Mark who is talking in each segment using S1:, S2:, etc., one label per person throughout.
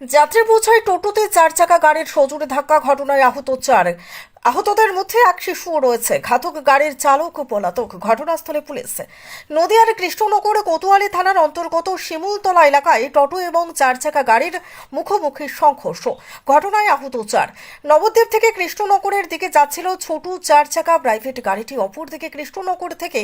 S1: যাত্রী বোঝাই টোটোতে 4 চাকা গাড়ির সজোরে ধাক্কা ঘটনায় আহত 4। আহতদের মধ্যে এক শিশুও রয়েছে। ঘাতক গাড়ির চালক ও পলাতক। ঘটনাস্থলে পুলিশ। নদিয়ার কৃষ্ণনগর কোতোয়ালি থানার অন্তর্গত শিমুলতলা এলাকায় টোটো এবং 4 চাকা গাড়ির মুখোমুখি সংঘর্ষ। ঘটনায় আহত 4। নবদ্বীপ থেকে কৃষ্ণনগরের দিকে যাচ্ছিল ছোট 4 চাকা প্রাইভেট গাড়িটি, অপরদিকে কৃষ্ণনগর থেকে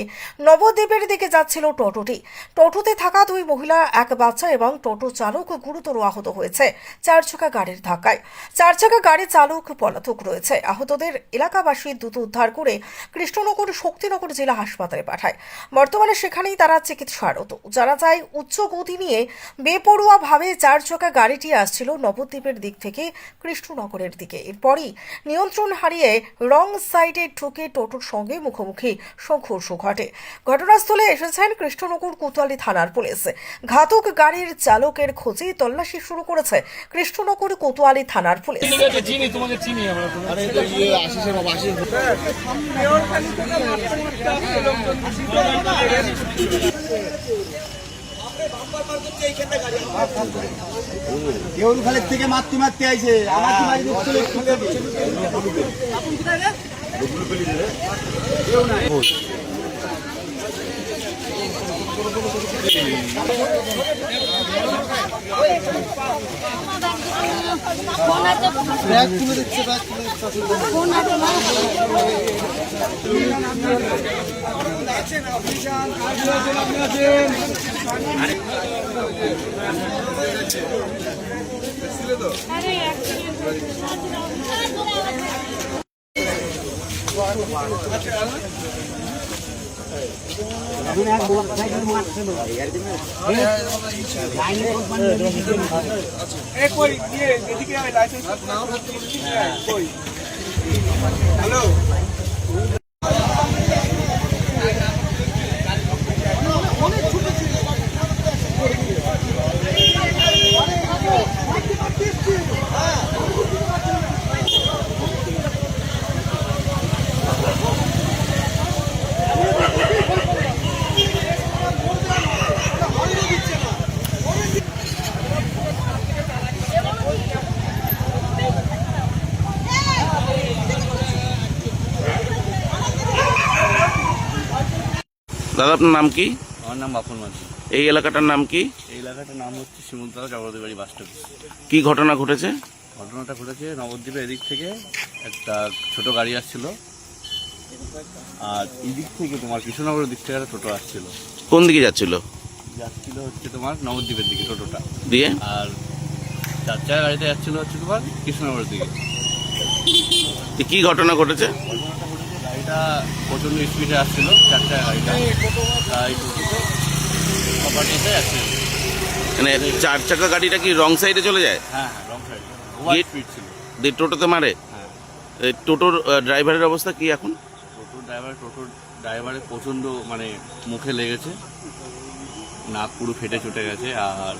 S1: নবদ্বীপের দিকে যাচ্ছিল টোটোটি। টোটোতে থাকা 2 মহিলা, এক বাচ্চা এবং টোটো চালক গুরুতর আহত হয়েছে 4 চাকা গাড়ির ধাক্কায়। 4 চাকা গাড়ি চালক পলাতক রয়েছে। আহতদের এলাকাবাসী দ্রুত উদ্ধার করে কৃষ্ণনগর শক্তিনগর জেলা হাসপাতালে পাঠায়। বর্তমানে সেখানেই তারা চিকিৎসারত। জানা যায়, উচ্চ গতি নিয়ে বেপরোয়াভাবে 4 চাকা গাড়িটি আসছিল নবদ্বীপের দিক থেকে কৃষ্ণনগরের দিকে। এরপরই নিয়ন্ত্রণ হারিয়ে রং সাইডে ঠুকে টোটোর সঙ্গে মুখোমুখি সংঘর্ষ ঘটে। ঘটনাস্থলে এসেছেন কৃষ্ণনগর কোতোয়ালি থানার পুলিশ। ঘাতক গাড়ির চালকের খোঁজে তল্লাশি শুরু করেছে কৃষ্ণনগর কোতোয়ালি থানার পুলিশ।
S2: দেউরখালের থেকে মারতে মারতে আইছে হ্যালো
S3: দাদা, আপনার নাম কি?
S4: আমার নাম বাপন মাঝি।
S3: এই এলাকাটার নাম কি?
S4: এই এলাকাটার নাম হচ্ছে শিমুলতলা চক্রবর্তী বাড়ি বাস স্টপ।
S3: কি ঘটনা ঘটেছে?
S4: ঘটনাটা ঘটেছে নবদ্বীপের এদিক থেকে একটা ছোট গাড়ি আসছিল, আর এদিক থেকে তোমার কৃষ্ণনগরের দিক থেকে একটা টোটো আসছিল।
S3: কোন দিকে যাচ্ছিল?
S4: যাচ্ছিল হচ্ছে তোমার নবদ্বীপের দিকে টোটোটা,
S3: দিয়ে
S4: আর 4 চাকা গাড়িতে যাচ্ছিল হচ্ছে তোমার কৃষ্ণনগরের দিকে।
S3: কি ঘটনা ঘটেছে?
S4: ঘটনাটা ঘটেছে, গাড়িটা প্রচণ্ড স্পিডে আসছিল 4 চাকা গাড়িটা, তাই টোটোতে প্রপার্টি এসে অ্যাক্সিডেন্ট।
S3: মানে 4 চাকা গাড়িটা কি রং সাইডে চলে যায়?
S4: হ্যাঁ হ্যাঁ, রং সাইডে ওভার স্পিড ছিল।
S3: দিয়ে টোটোতে মারে?
S4: হ্যাঁ।
S3: এই টোটোর ড্রাইভারের অবস্থা কি এখন?
S4: টোটোর ড্রাইভারের প্রচণ্ড মানে মুখে লেগেছে, নাক পুরো ফেটে চটে গেছে। আর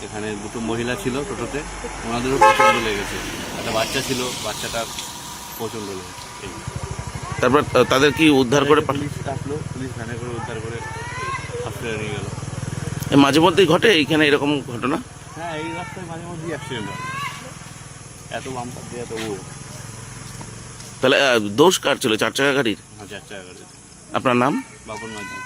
S4: এখানে 2 মহিলা ছিল টোটোতে, ওনাদেরও প্রচণ্ড লেগেছে। একটা বাচ্চা ছিল, বাচ্চাটা প্রচণ্ড লেগেছে।
S3: তারপর তাদের কি উদ্ধার করে
S4: পুলিশ আসলো, পুলিশ ভ্যানে করে উদ্ধার করে হসপিটালে নিয়ে গেল।
S3: মাঝে মধ্যেই ঘটে এইখানে এরকম ঘটনা?
S4: হ্যাঁ, এই রাস্তায় মাঝে মধ্যেই অ্যাক্সিডেন্ট হয়, এত বাম্পার দিয়ে এত ও।
S3: তাহলে দোষ কার ছিল 4 চাকা গাড়ির?
S4: হ্যাঁ, 4 চাকা গাড়ি।
S3: আপনার নাম?
S4: বাপন মাঝি।